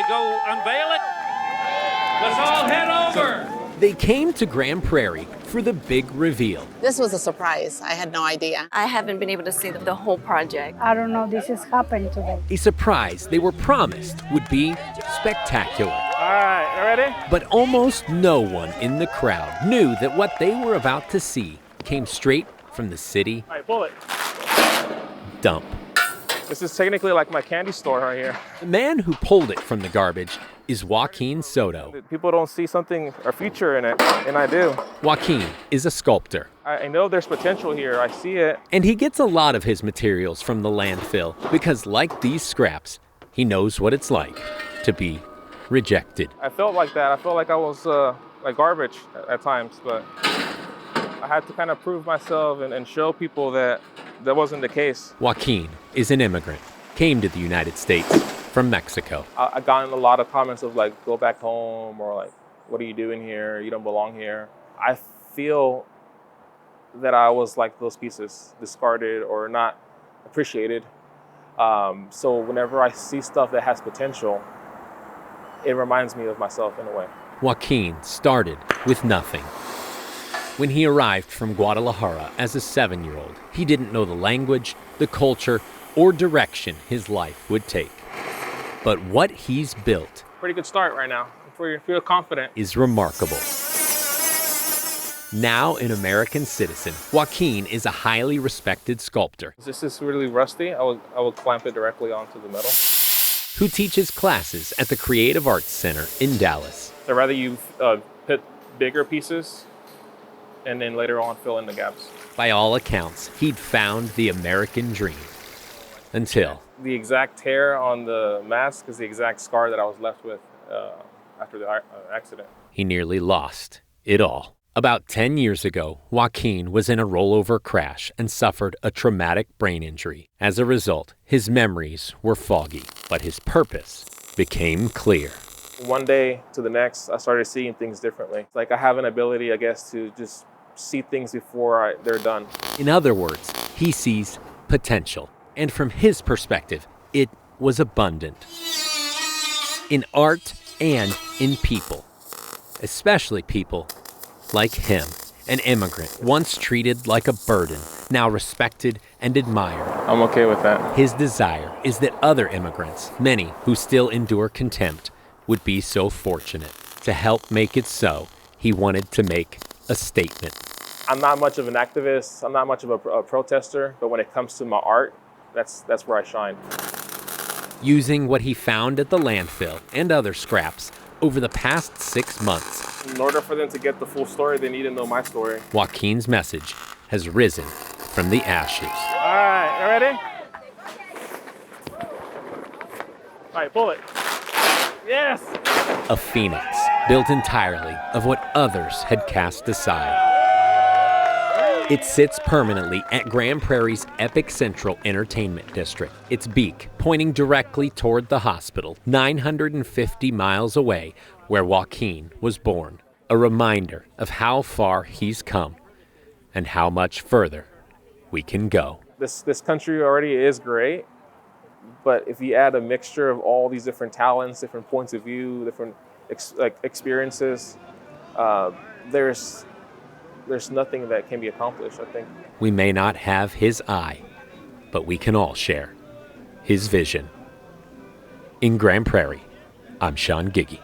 go unveil it? Let's all head over. They came to Grand Prairie for the big reveal. This was a surprise. I had no idea. I haven't been able to see the whole project. I don't know, this has happened today. A surprise they were promised would be spectacular. All right, you ready? But almost no one in the crowd knew that what they were about to see came straight from the city All right, pull it. dump. This is technically like my candy store right here. The man who pulled it from the garbage is Joaquin Soto. People don't see something or future in it, and I do. Joaquin is a sculptor, I know there's potential here. I see it. and he gets a lot of his materials from the landfill because, like these scraps, he knows what it's like to be rejected. I felt like that. I felt like I was like garbage at times, but I had to kind of prove myself and show people that that wasn't the case. Joaquin is an immigrant, came to the United States from Mexico. I got a lot of comments of like, go back home, or like, what are you doing here? You don't belong here. I feel that I was like those pieces, discarded or not appreciated. So whenever I see stuff that has potential, it reminds me of myself in a way. Joaquin started with nothing. When he arrived from Guadalajara as a 7-year-old, he didn't know the language, the culture, or direction his life would take. But what he's built Pretty good start right now. I feel confident. is remarkable. Now an American citizen, Joaquin is a highly respected sculptor This is really rusty. I would clamp it directly onto the metal. who teaches classes at the Creative Arts Center in Dallas. I'd rather you put bigger pieces and then later on fill in the gaps. By all accounts, he'd found the American dream. Until The exact tear on the mask is the exact scar that I was left with after the accident. he nearly lost it all. About 10 years ago, Joaquin was in a rollover crash and suffered a traumatic brain injury. As a result, his memories were foggy, but his purpose became clear. One day to the next, I started seeing things differently. Like I have an ability, I guess, to just see things before they're done. In other words, he sees potential. And from his perspective, it was abundant. In art and in people. Especially people like him, an immigrant, once treated like a burden, now respected and admired. I'm okay with that. His desire is that other immigrants, many who still endure contempt, would be so fortunate. To help make it so, he wanted to make a statement. I'm not much of an activist. I'm not much of a protester. But when it comes to my art, that's where I shine. Using what he found at the landfill and other scraps over the past 6 months, In order for them to get the full story, they need to know my story. Joaquin's message has risen from the ashes. All right, you ready? All right, pull it. Yes! A phoenix built entirely of what others had cast aside. It sits permanently at Grand Prairie's Epic Central Entertainment District, its beak pointing directly toward the hospital, 950 miles away, where Joaquin was born. A reminder of how far he's come and how much further we can go. This country already is great, but if you add a mixture of all these different talents, different points of view, different experiences, there's nothing that can be accomplished, I think. We may not have his eye, but we can all share his vision. In Grand Prairie, I'm Sean Giggy.